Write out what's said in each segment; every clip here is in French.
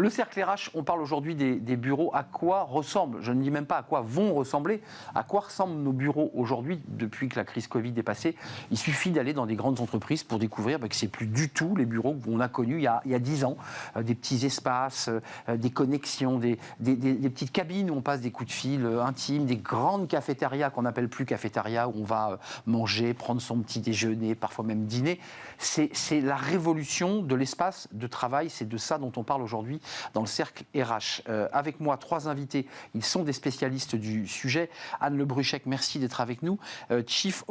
Le cercle RH, on parle aujourd'hui des bureaux. À quoi ressemblent, je ne dis même pas à quoi vont ressembler, à quoi ressemblent nos bureaux aujourd'hui depuis que la crise Covid est passée. Il suffit d'aller dans des grandes entreprises pour découvrir que c'est plus du tout les bureaux qu'on a connus il y a 10 ans. Des petits espaces, des connexions, des petites cabines où on passe des coups de fil intimes, des grandes cafétérias qu'on n'appelle plus cafétérias, où on va manger, prendre son petit déjeuner, parfois même dîner. C'est la révolution de l'espace de travail, c'est de ça dont on parle aujourd'hui dans le cercle RH. Avec moi, 3 invités, ils sont des spécialistes du sujet. Anne Le Bruchec, merci d'être avec nous, Chief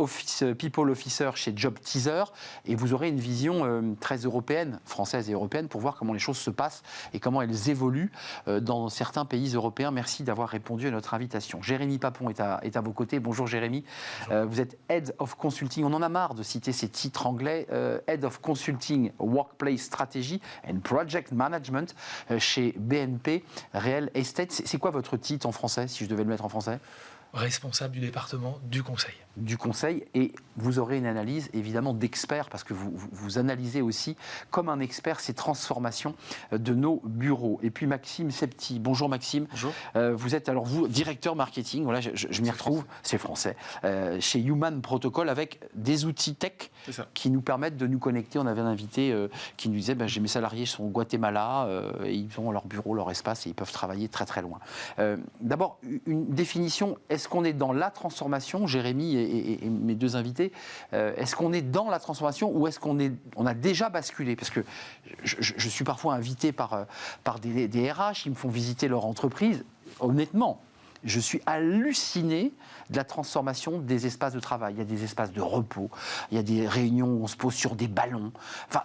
People Officer chez Job Teaser, et vous aurez une vision très européenne, française et européenne, pour voir comment les choses se passent et comment elles évoluent dans certains pays européens. Merci d'avoir répondu à notre invitation. Jérémy Papon est à vos côtés. Bonjour Jérémy. Bonjour. Vous êtes Head of Consulting, on en a marre de citer ces titres anglais, Head of Consulting, Workplace Strategy and Project Management chez BNP Real Estate. C'est quoi votre titre en français, si je devais le mettre en français ? Responsable du département du conseil. Du conseil, et vous aurez une analyse évidemment d'expert, parce que vous analysez aussi comme un expert ces transformations de nos bureaux. Et puis Maxime Septi. Bonjour Maxime. Bonjour. Vous êtes alors vous directeur marketing, voilà, je m'y retrouve, c'est français, chez Human Protocol, avec des outils tech qui nous permettent de nous connecter. On avait un invité qui nous disait mes salariés sont au Guatemala, et ils ont leur bureau, leur espace, et ils peuvent travailler très très loin. D'abord, une définition, est-ce qu'on est dans la transformation, Jérémy et mes 2 invités, est-ce qu'on est dans la transformation ou est-ce on a déjà basculé? Parce que je suis parfois invité par des RH, ils me font visiter leur entreprise. Honnêtement, je suis halluciné de la transformation des espaces de travail. Il y a des espaces de repos, il y a des réunions où on se pose sur des ballons. Enfin,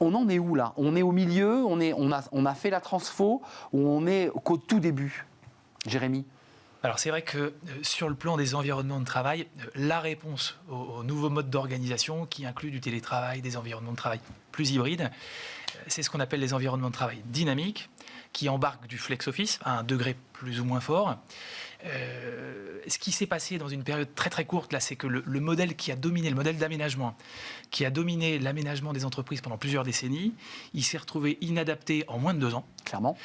on en est où là? On est au milieu, on a fait la transfo, ou on est qu'au tout début? Jérémy? Alors c'est vrai que sur le plan des environnements de travail, la réponse aux nouveaux modes d'organisation qui incluent du télétravail, des environnements de travail plus hybrides, c'est ce qu'on appelle les environnements de travail dynamiques, qui embarquent du flex office à un degré plus ou moins fort. Ce qui s'est passé dans une période très très courte, là, c'est que le modèle qui a dominé, le modèle d'aménagement, qui a dominé l'aménagement des entreprises pendant plusieurs décennies, il s'est retrouvé inadapté en moins de 2 ans. Clairement.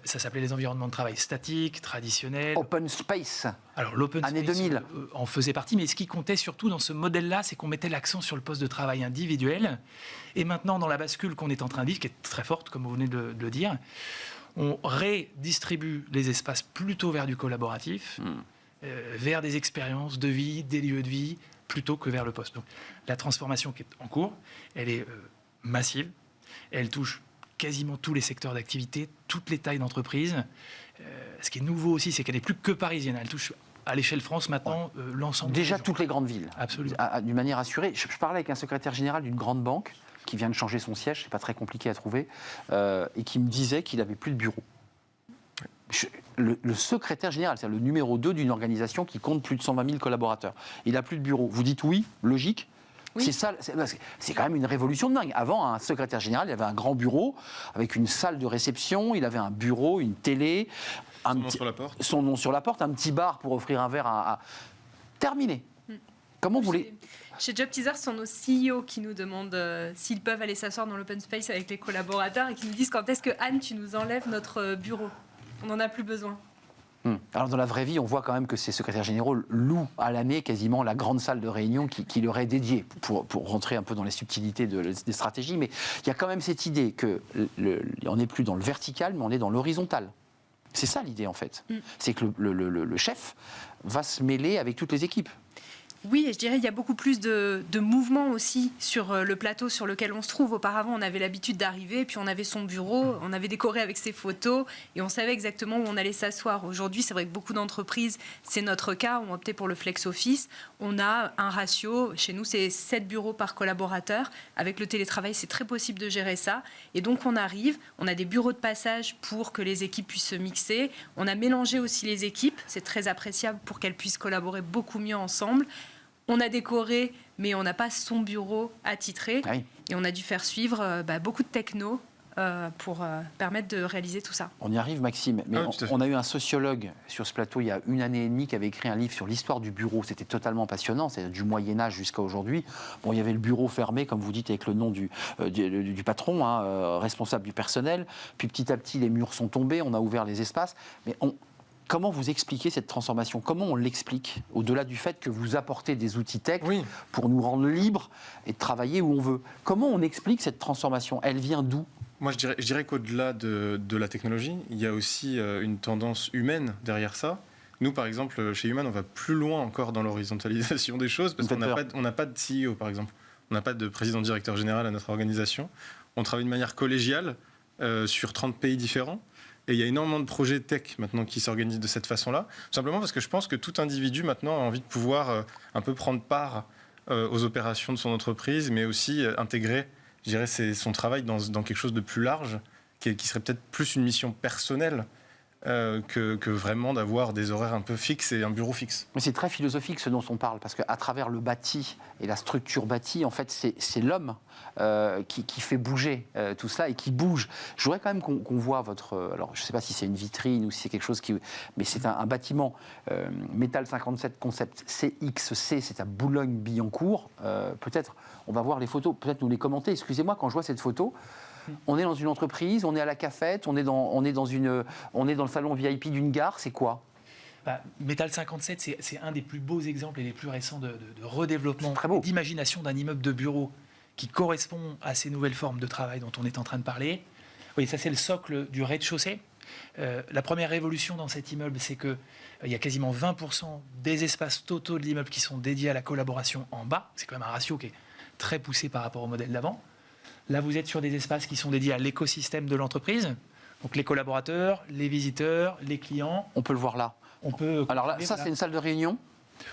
Ça s'appelait les environnements de travail statiques, traditionnels. Open space. Alors l'open année space 2000. En faisait partie, mais ce qui comptait surtout dans ce modèle-là, c'est qu'on mettait l'accent sur le poste de travail individuel. Et maintenant, dans la bascule qu'on est en train de vivre, qui est très forte, comme vous venez de le dire, on redistribue les espaces plutôt vers du collaboratif, vers des expériences de vie, des lieux de vie, plutôt que vers le poste. Donc la transformation qui est en cours, elle est massive, elle touche quasiment tous les secteurs d'activité, toutes les tailles d'entreprise. Ce qui est nouveau aussi, c'est qu'elle n'est plus que parisienne, elle touche à l'échelle France maintenant l'ensemble. Déjà toutes les grandes villes. Absolument. D'une manière assurée. Je parlais avec un secrétaire général d'une grande banque qui vient de changer son siège, c'est pas très compliqué à trouver, et qui me disait qu'il n'avait plus de bureau. Le secrétaire général, c'est le numéro 2 d'une organisation qui compte plus de 120 000 collaborateurs. Il n'a plus de bureau. Vous dites oui, logique. Oui. C'est ça, c'est quand même une révolution de dingue. Avant, un secrétaire général, il avait un grand bureau avec une salle de réception, il avait un bureau, une télé, son nom sur la porte. Son nom sur la porte, un petit bar pour offrir un verre à... Terminé. Comment vous voulez... Chez Job Teaser, ce sont nos CEO qui nous demandent s'ils peuvent aller s'asseoir dans l'open space avec les collaborateurs et qui nous disent quand est-ce que Anne, tu nous enlèves notre bureau. On n'en a plus besoin. Alors dans la vraie vie, on voit quand même que ces secrétaires généraux louent à l'année quasiment la grande salle de réunion qui leur est dédiée, pour rentrer un peu dans les subtilités des stratégies. Mais il y a quand même cette idée qu'on n'est plus dans le vertical, mais on est dans l'horizontal. C'est ça l'idée en fait. C'est que le chef va se mêler avec toutes les équipes. Oui, et je dirais qu'il y a beaucoup plus de mouvements aussi sur le plateau sur lequel on se trouve. Auparavant, on avait l'habitude d'arriver, et puis on avait son bureau, on avait décoré avec ses photos, et on savait exactement où on allait s'asseoir. Aujourd'hui, c'est vrai que beaucoup d'entreprises, c'est notre cas, ont opté pour le flex office. On a un ratio, chez nous, c'est 7 bureaux par collaborateur. Avec le télétravail, c'est très possible de gérer ça. Et donc, on arrive, on a des bureaux de passage pour que les équipes puissent se mixer. On a mélangé aussi les équipes, c'est très appréciable pour qu'elles puissent collaborer beaucoup mieux ensemble. On a décoré, mais on n'a pas son bureau attitré. Ah oui. Et on a dû faire suivre beaucoup de techno pour permettre de réaliser tout ça. On y arrive, Maxime. Mais on a eu un sociologue sur ce plateau il y a 1 année et demie qui avait écrit un livre sur l'histoire du bureau. C'était totalement passionnant, c'est du Moyen-Âge jusqu'à aujourd'hui. Bon, il y avait le bureau fermé, comme vous dites, avec le nom du patron, responsable du personnel. Puis petit à petit, les murs sont tombés, on a ouvert les espaces. Mais comment vous expliquez cette transformation? Comment on l'explique? Au-delà du fait que vous apportez des outils tech pour nous rendre libres et de travailler où on veut. Comment on explique cette transformation? Elle vient d'où? Moi, je dirais qu'au-delà de la technologie, il y a aussi une tendance humaine derrière ça. Nous, par exemple, chez Human, on va plus loin encore dans l'horizontalisation des choses, parce qu'on n'a pas de CEO, par exemple. On n'a pas de président-directeur général à notre organisation. On travaille de manière collégiale sur 30 pays différents. Et il y a énormément de projets tech maintenant qui s'organisent de cette façon-là. Tout simplement parce que je pense que tout individu maintenant a envie de pouvoir un peu prendre part aux opérations de son entreprise, mais aussi intégrer, je dirais, son travail dans quelque chose de plus large, qui serait peut-être plus une mission personnelle que vraiment d'avoir des horaires un peu fixes et un bureau fixe. Mais c'est très philosophique ce dont on parle, parce qu'à travers le bâti et la structure bâtie, en fait, c'est l'homme qui fait bouger tout cela et qui bouge. Je voudrais quand même qu'on voit votre... Alors, je ne sais pas si c'est une vitrine ou si c'est quelque chose qui... Mais c'est un bâtiment Métal 57 Concept CXC, c'est à Boulogne-Billancourt. Peut-être, on va voir les photos, peut-être nous les commenter. Excusez-moi, quand je vois cette photo... On est dans une entreprise, on est à la cafette, on est dans le salon VIP d'une gare, c'est quoi? Métal 57, c'est un des plus beaux exemples et les plus récents de redéveloppement, d'imagination d'un immeuble de bureau qui correspond à ces nouvelles formes de travail dont on est en train de parler. Oui, ça c'est le socle du rez-de-chaussée. La première révolution dans cet immeuble, c'est qu'il y a quasiment 20% des espaces totaux de l'immeuble qui sont dédiés à la collaboration en bas. C'est quand même un ratio qui est très poussé par rapport au modèle d'avant. Là, vous êtes sur des espaces qui sont dédiés à l'écosystème de l'entreprise. Donc les collaborateurs, les visiteurs, les clients. On peut le voir là. Alors là, ça, c'est une salle de réunion?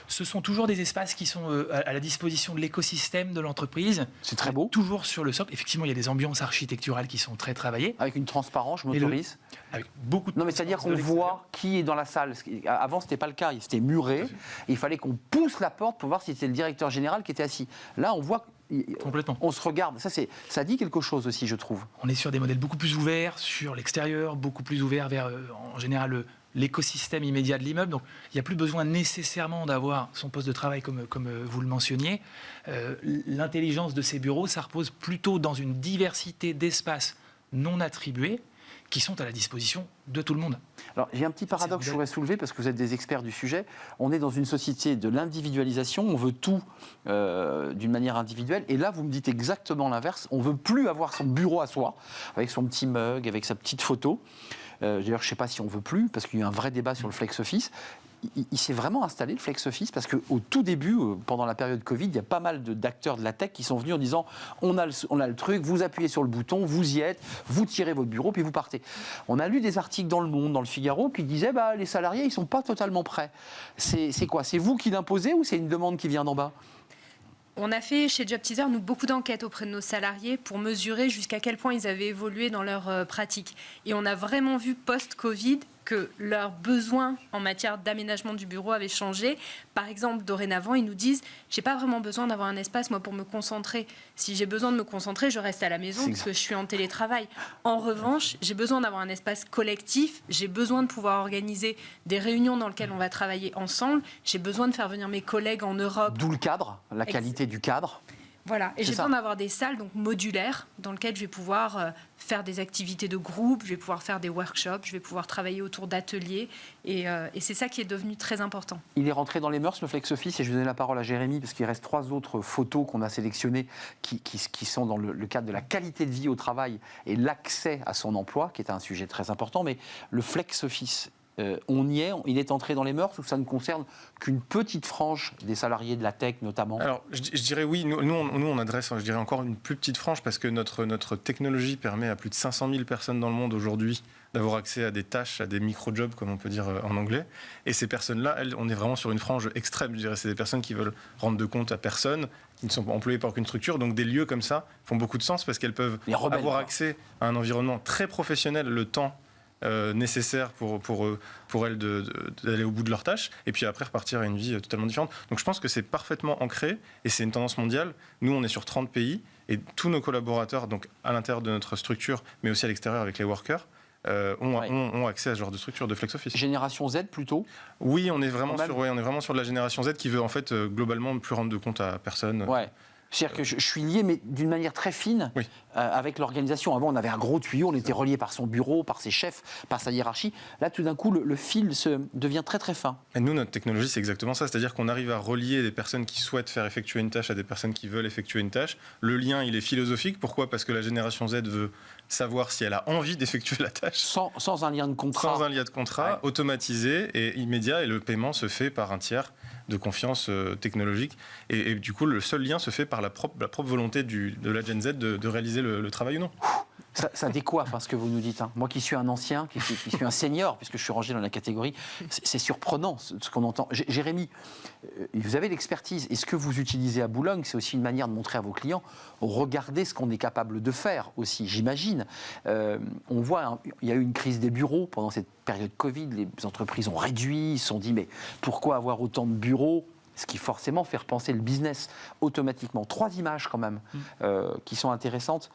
Ce sont toujours des espaces qui sont à la disposition de l'écosystème de l'entreprise. C'est très beau. Toujours sur le socle. Effectivement, il y a des ambiances architecturales qui sont très travaillées. Avec une transparence, je m'autorise. Avec beaucoup de... Non, mais c'est-à-dire qu'on voit qui est dans la salle. Avant, ce n'était pas le cas. C'était muré. Il fallait qu'on pousse la porte pour voir si c'était le directeur général qui était assis. Là, on voit... Complètement. On se regarde. Ça dit quelque chose aussi, je trouve. On est sur des modèles beaucoup plus ouverts sur l'extérieur, beaucoup plus ouverts vers, en général, l'écosystème immédiat de l'immeuble. Donc, il n'y a plus besoin nécessairement d'avoir son poste de travail comme vous le mentionniez. L'intelligence de ces bureaux, ça repose plutôt dans une diversité d'espaces non attribués qui sont à la disposition de tout le monde. Alors, j'ai un petit paradoxe que je voudrais soulever, parce que vous êtes des experts du sujet. On est dans une société de l'individualisation, on veut tout d'une manière individuelle, et là, vous me dites exactement l'inverse. On ne veut plus avoir son bureau à soi, avec son petit mug, avec sa petite photo. D'ailleurs, je ne sais pas si on ne veut plus, parce qu'il y a eu un vrai débat sur le flex office. Il s'est vraiment installé, le flex office, parce qu'au tout début, pendant la période Covid, il y a pas mal d'acteurs de la tech qui sont venus en disant on a le truc, vous appuyez sur le bouton, vous y êtes, vous tirez votre bureau, puis vous partez. On a lu des articles dans Le Monde, dans le Figaro, qui disaient les salariés, ils ne sont pas totalement prêts. C'est quoi? C'est vous qui l'imposez ou c'est une demande qui vient d'en bas? On a fait chez Job Teaser, nous, beaucoup d'enquêtes auprès de nos salariés pour mesurer jusqu'à quel point ils avaient évolué dans leur pratique. Et on a vraiment vu post-Covid que leurs besoins en matière d'aménagement du bureau avaient changé. Par exemple, dorénavant, ils nous disent « j'ai pas vraiment besoin d'avoir un espace, moi, pour me concentrer. Si j'ai besoin de me concentrer, je reste à la maison parce que je suis en télétravail. En revanche, j'ai besoin d'avoir un espace collectif, j'ai besoin de pouvoir organiser des réunions dans lesquelles on va travailler ensemble, j'ai besoin de faire venir mes collègues en Europe. » D'où le cadre, la qualité du cadre. Voilà, et j'ai besoin d'avoir des salles donc modulaires dans lesquelles je vais pouvoir faire des activités de groupe, je vais pouvoir faire des workshops, je vais pouvoir travailler autour d'ateliers, et c'est ça qui est devenu très important. Il est rentré dans les mœurs, le flex office, et je vais donner la parole à Jérémy, parce qu'il reste 3 autres photos qu'on a sélectionnées qui sont dans le cadre de la qualité de vie au travail et l'accès à son emploi, qui est un sujet très important, mais le flex office, on y est, il est entré dans les mœurs, ou ça ne concerne qu'une petite frange des salariés de la tech notamment? Alors, je dirais oui, nous on adresse, je dirais, encore une plus petite frange, parce que notre technologie permet à plus de 500 000 personnes dans le monde aujourd'hui d'avoir accès à des tâches, à des micro-jobs, comme on peut dire en anglais. Et ces personnes-là, on est vraiment sur une frange extrême, je dirais. C'est des personnes qui veulent rendre de compte à personne, qui ne sont pas employées par aucune structure. Donc des lieux comme ça font beaucoup de sens, parce qu'elles peuvent avoir accès à un environnement très professionnel, le temps nécessaire pour elles d'aller au bout de leurs tâches, et puis après repartir à une vie totalement différente. Donc je pense que c'est parfaitement ancré, et c'est une tendance mondiale. Nous, on est sur 30 pays, Et tous nos collaborateurs, donc à l'intérieur de notre structure, mais aussi à l'extérieur avec les workers, ont accès à ce genre de structure de flex office. Génération Z plutôt? Oui, on est vraiment sur de la génération Z qui veut en fait globalement plus rendre de compte à personne. Ouais. C'est-à-dire que je suis lié, mais d'une manière très fine, avec l'organisation. Avant, on avait un gros tuyau, on était relié par son bureau, par ses chefs, par sa hiérarchie. Là, tout d'un coup, le fil devient très très fin. Et nous, notre technologie, c'est exactement ça. C'est-à-dire qu'on arrive à relier des personnes qui souhaitent faire effectuer une tâche à des personnes qui veulent effectuer une tâche. Le lien, il est philosophique. Pourquoi ? Parce que la génération Z veut savoir si elle a envie d'effectuer la tâche. Sans un lien de contrat. Sans un lien de contrat, automatisé et immédiat. Et le paiement se fait par un tiers de confiance technologique. Et du coup, le seul lien se fait par la propre volonté de la Gen Z de réaliser le travail ou non. Ça décoiffe ce que vous nous dites. Moi qui suis un ancien, qui suis un senior, puisque je suis rangé dans la catégorie, c'est surprenant ce qu'on entend. Jérémy, vous avez l'expertise. Et ce que vous utilisez à Boulogne, c'est aussi une manière de montrer à vos clients, regardez ce qu'on est capable de faire aussi, j'imagine. On voit, il y a eu une crise des bureaux pendant cette période Covid. Les entreprises ont réduit, ils se sont dit, mais pourquoi avoir autant de bureaux ? Ce qui forcément fait repenser le business automatiquement. 3 images quand même qui sont intéressantes.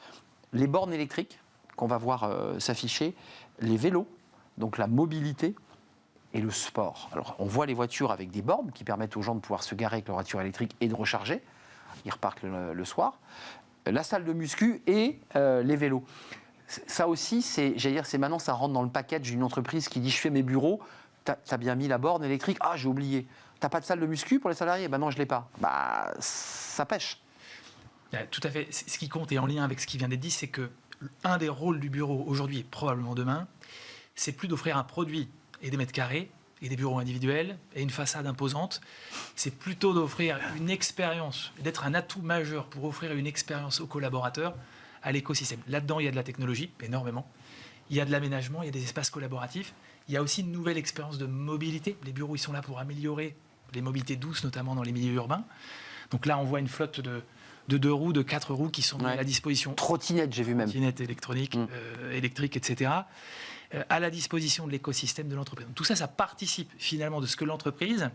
Les bornes électriques qu'on va voir s'afficher, les vélos, donc la mobilité et le sport. Alors on voit les voitures avec des bornes qui permettent aux gens de pouvoir se garer avec leur voiture électrique et de recharger. Ils repartent le soir. La salle de muscu et les vélos. Ça aussi, c'est maintenant ça rentre dans le package d'une entreprise qui dit je fais mes bureaux, t'as bien mis la borne électrique, ah j'ai oublié. T'as pas de salle de muscu pour les salariés ? Ben non, je l'ai pas. Ça pêche. Tout à fait. Ce qui compte et en lien avec ce qui vient d'être dit, c'est que un des rôles du bureau aujourd'hui et probablement demain, c'est plus d'offrir un produit et des mètres carrés et des bureaux individuels et une façade imposante. C'est plutôt d'offrir une expérience, d'être un atout majeur pour offrir une expérience aux collaborateurs, à l'écosystème. Là-dedans, il y a de la technologie, énormément. Il y a de l'aménagement, il y a des espaces collaboratifs. Il y a aussi une nouvelle expérience de mobilité. Les bureaux, ils sont là pour améliorer les mobilités douces, notamment dans les milieux urbains. Donc là, on voit une flotte de 2 roues, de 4 roues qui sont à la disposition. Trottinettes, j'ai vu même. Trottinettes électriques, etc. À la disposition de l'écosystème de l'entreprise. Donc tout ça, ça participe finalement de ce que l'entreprise,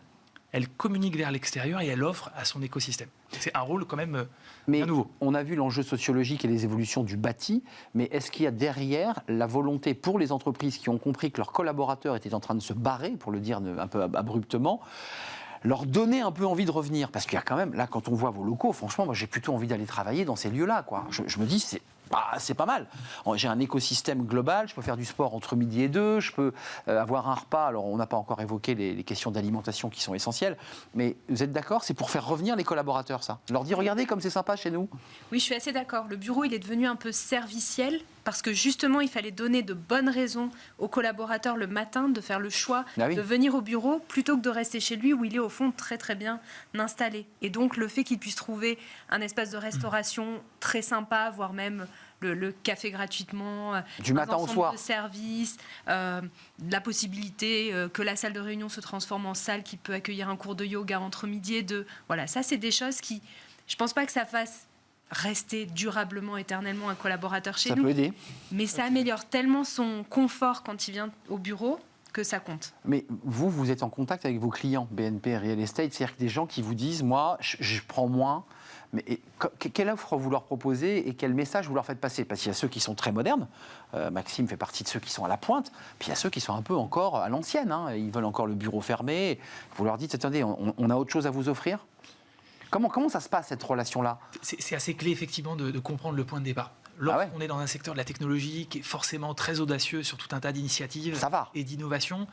elle communique vers l'extérieur et elle offre à son écosystème. C'est un rôle quand même bien nouveau. On a vu l'enjeu sociologique et les évolutions du bâti, mais est-ce qu'il y a derrière la volonté pour les entreprises qui ont compris que leurs collaborateurs étaient en train de se barrer, pour le dire un peu abruptement, leur donner un peu envie de revenir? Parce qu'il y a quand même, là, quand on voit vos locaux, franchement, moi, j'ai plutôt envie d'aller travailler dans ces lieux-là, quoi. Je me dis, c'est pas mal. J'ai un écosystème global, je peux faire du sport entre midi et 2, je peux avoir un repas. Alors, on n'a pas encore évoqué les questions d'alimentation qui sont essentielles, mais vous êtes d'accord, c'est pour faire revenir les collaborateurs, ça? Leur dire, regardez comme c'est sympa chez nous. Oui, je suis assez d'accord. Le bureau, il est devenu un peu serviciel parce que justement, il fallait donner de bonnes raisons aux collaborateurs le matin de faire le choix de venir au bureau plutôt que de rester chez lui où il est au fond très très bien installé. Et donc, le fait qu'il puisse trouver un espace de restauration très sympa, voire même le café gratuitement, du matin au soir, de service, la possibilité que la salle de réunion se transforme en salle qui peut accueillir un cours de yoga entre midi et 2. Voilà, ça c'est des choses qui, je pense pas que ça fasse rester durablement, éternellement un collaborateur chez nous. Ça peut aider. Mais ça améliore tellement son confort quand il vient au bureau que ça compte. Mais vous êtes en contact avec vos clients BNP Real Estate, c'est-à-dire que des gens qui vous disent, moi, je prends moins. Mais quelle offre vous leur proposez et quel message vous leur faites passer? Parce qu'il y a ceux qui sont très modernes, Maxime fait partie de ceux qui sont à la pointe, puis il y a ceux qui sont un peu encore à l'ancienne, ils veulent encore le bureau fermé. Vous leur dites, attendez, on a autre chose à vous offrir? Comment ça se passe, cette relation-là? C'est assez clé, effectivement, de comprendre le point de départ. Lorsqu'on est dans un secteur de la technologie qui est forcément très audacieux sur tout un tas d'initiatives et d'innovations,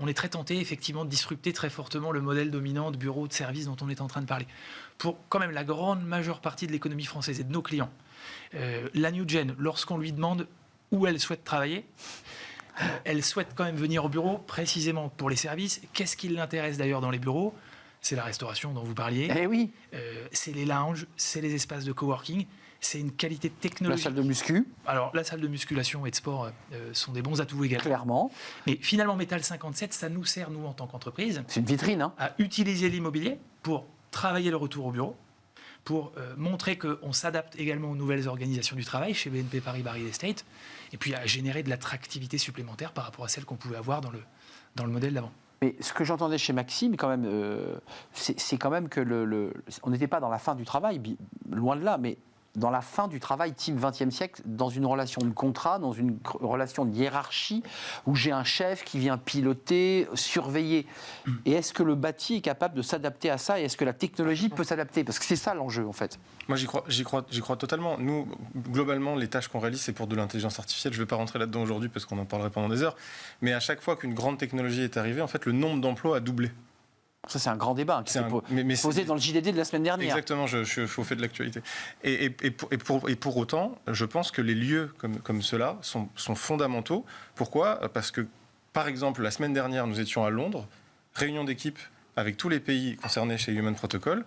on est très tenté, effectivement, de disrupter très fortement le modèle dominant de bureau de service dont on est en train de parler. Pour quand même la grande majeure partie de l'économie française et de nos clients, la New Gen, lorsqu'on lui demande où elle souhaite travailler, elle souhaite quand même venir au bureau, précisément pour les services. Qu'est-ce qui l'intéresse d'ailleurs dans les bureaux? C'est la restauration dont vous parliez. Eh oui. C'est les lounges, c'est les espaces de coworking, c'est une qualité technologique. La salle de muscu. Alors, la salle de musculation et de sport sont des bons atouts également. Clairement. Mais finalement, Metal 57, ça nous sert, nous, en tant qu'entreprise, c'est une vitrine, à utiliser l'immobilier pour travailler le retour au bureau, pour montrer qu'on s'adapte également aux nouvelles organisations du travail chez BNP Paribas Real Estate, et puis à générer de l'attractivité supplémentaire par rapport à celle qu'on pouvait avoir dans le modèle d'avant. Mais ce que j'entendais chez Maxime, quand même, c'est quand même que on n'était pas dans la fin du travail, loin de là, mais dans la fin du travail type 20e siècle, dans une relation de contrat, dans une relation de hiérarchie, où j'ai un chef qui vient piloter, surveiller. Et est-ce que le bâti est capable de s'adapter à ça, et est-ce que la technologie peut s'adapter? Parce que c'est ça l'enjeu, en fait. Moi, j'y crois totalement. Nous, globalement, les tâches qu'on réalise, c'est pour de l'intelligence artificielle. Je ne vais pas rentrer là-dedans aujourd'hui parce qu'on en parlerait pendant des heures. Mais à chaque fois qu'une grande technologie est arrivée, en fait, le nombre d'emplois a doublé. Ça, c'est un grand débat qui s'est posé dans le JDD de la semaine dernière. Exactement, je suis au fait de l'actualité. Et pour autant, je pense que les lieux comme ceux-là sont fondamentaux. Pourquoi ? Parce que, par exemple, la semaine dernière, nous étions à Londres, réunion d'équipe avec tous les pays concernés chez Human Protocol.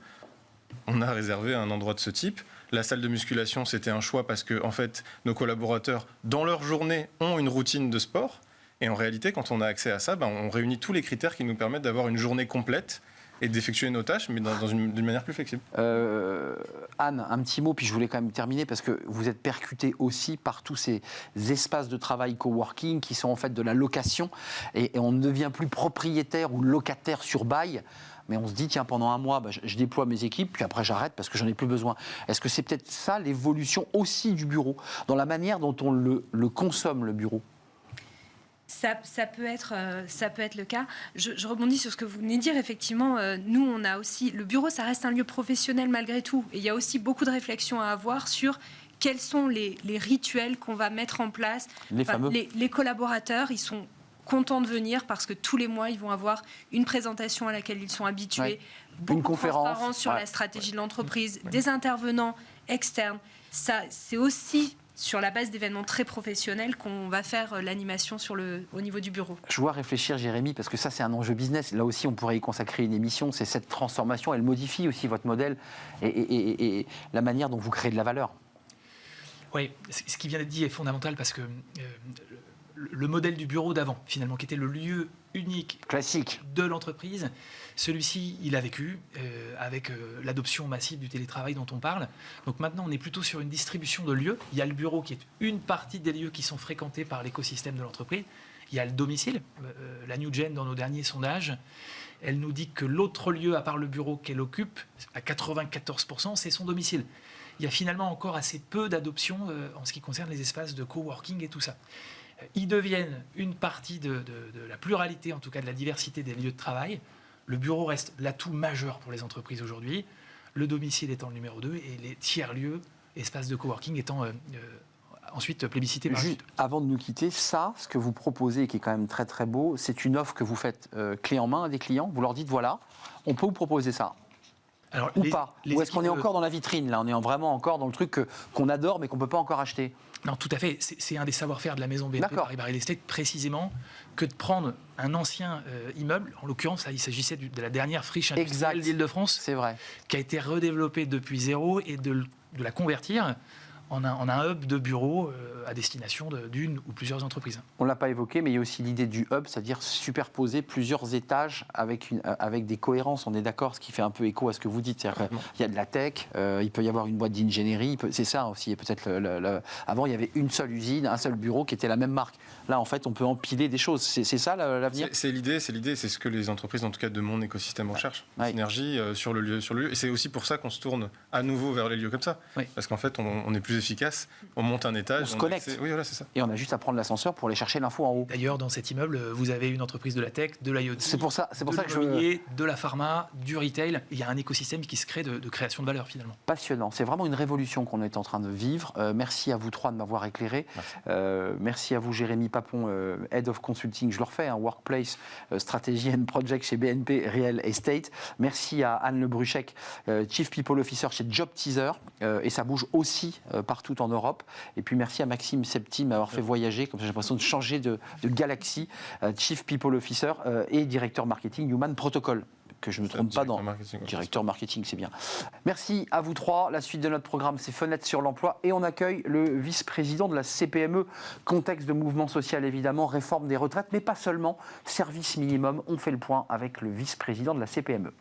On a réservé un endroit de ce type. La salle de musculation, c'était un choix parce que, en fait, nos collaborateurs, dans leur journée, ont une routine de sport. Et en réalité, quand on a accès à ça, on réunit tous les critères qui nous permettent d'avoir une journée complète et d'effectuer nos tâches, mais d'une manière plus flexible. Anne, un petit mot, puis je voulais quand même terminer, parce que vous êtes percuté aussi par tous ces espaces de travail coworking qui sont en fait de la location, et on ne devient plus propriétaire ou locataire sur bail. Mais on se dit, tiens, pendant un mois, je déploie mes équipes, puis après j'arrête parce que j'en ai plus besoin. Est-ce que c'est peut-être ça l'évolution aussi du bureau, dans la manière dont on le consomme, le bureau ? Ça peut être le cas. Je rebondis sur ce que vous venez de dire. Effectivement, nous, on a aussi... Le bureau, ça reste un lieu professionnel malgré tout. Et il y a aussi beaucoup de réflexions à avoir sur quels sont les rituels qu'on va mettre en place. Les collaborateurs, ils sont contents de venir parce que tous les mois, ils vont avoir une présentation à laquelle ils sont habitués, beaucoup de transparence sur la stratégie de l'entreprise, des intervenants externes. Ça, c'est aussi sur la base d'événements très professionnels qu'on va faire l'animation au niveau du bureau. Je vois réfléchir Jérémy, parce que ça c'est un enjeu business. Là aussi on pourrait y consacrer une émission. C'est cette transformation, elle modifie aussi votre modèle et la manière dont vous créez de la valeur. Oui, ce qui vient d'être dit est fondamental parce que le modèle du bureau d'avant, finalement, qui était le lieu unique classique de l'entreprise, celui-ci, il a vécu avec l'adoption massive du télétravail dont on parle. Donc maintenant, on est plutôt sur une distribution de lieux. Il y a le bureau qui est une partie des lieux qui sont fréquentés par l'écosystème de l'entreprise. Il y a le domicile. La New Gen, dans nos derniers sondages, elle nous dit que l'autre lieu, à part le bureau qu'elle occupe, à 94%, c'est son domicile. Il y a finalement encore assez peu d'adoption en ce qui concerne les espaces de coworking et tout ça. Ils deviennent une partie de la pluralité, en tout cas de la diversité des lieux de travail. Le bureau reste l'atout majeur pour les entreprises aujourd'hui, le domicile étant le numéro 2 et les tiers-lieux, espaces de coworking étant ensuite plébiscités par Juste avant de nous quitter, ça, ce que vous proposez, qui est quand même très très beau, c'est une offre que vous faites clé en main à des clients. Vous leur dites, voilà, on peut vous proposer ça. Alors, ou pas. Ou est-ce qu'on est encore dans la vitrine, là? On est vraiment encore dans le truc qu'on adore, mais qu'on ne peut pas encore acheter. Non, tout à fait. C'est un des savoir-faire de la maison BNP Paribas Real Estate, précisément, que de prendre un ancien immeuble. En l'occurrence, là, il s'agissait de la dernière friche industrielle d'Île-de-France, c'est vrai, qui a été redéveloppée depuis zéro, et de la convertir en un hub de bureaux à destination d'une ou plusieurs entreprises. On ne l'a pas évoqué, mais il y a aussi l'idée du hub, c'est-à-dire superposer plusieurs étages avec des cohérences. On est d'accord, ce qui fait un peu écho à ce que vous dites. Il y a de la tech, il peut y avoir une boîte d'ingénierie, c'est ça aussi. Peut-être avant, il y avait une seule usine, un seul bureau qui était la même marque. Là, en fait, on peut empiler des choses. C'est ça l'avenir ? C'est l'idée, c'est ce que les entreprises, en tout cas de mon écosystème, recherchent. Synergie sur le lieu. Et c'est aussi pour ça qu'on se tourne à nouveau vers les lieux comme ça. Oui. Parce qu'en fait, on est plus efficace, on monte un étage, on se connecte. Oui, voilà, c'est ça. Et on a juste à prendre l'ascenseur pour aller chercher l'info en haut. D'ailleurs, dans cet immeuble, vous avez une entreprise de la tech, de l'IoT, de la pharma, du retail. Il y a un écosystème qui se crée de création de valeur, finalement. Passionnant. C'est vraiment une révolution qu'on est en train de vivre. Merci à vous trois de m'avoir éclairé. Merci à vous, Jérémy Papon, Head of Consulting, je le refais, Workplace, Strategy and Project chez BNP Real Estate. Merci à Anne Le Bruchec, Chief People Officer chez Job Teaser. Et ça bouge aussi partout en Europe. Et puis merci à Maxime Septi de m'avoir fait voyager, comme ça j'ai l'impression de changer de galaxie, Chief People Officer et directeur marketing Human Protocol, que je ne me trompe pas dans directeur marketing, c'est bien. Merci à vous trois. La suite de notre programme, c'est Fenêtre sur l'emploi et on accueille le vice-président de la CPME. Contexte de mouvement social évidemment, réforme des retraites, mais pas seulement, service minimum. On fait le point avec le vice-président de la CPME.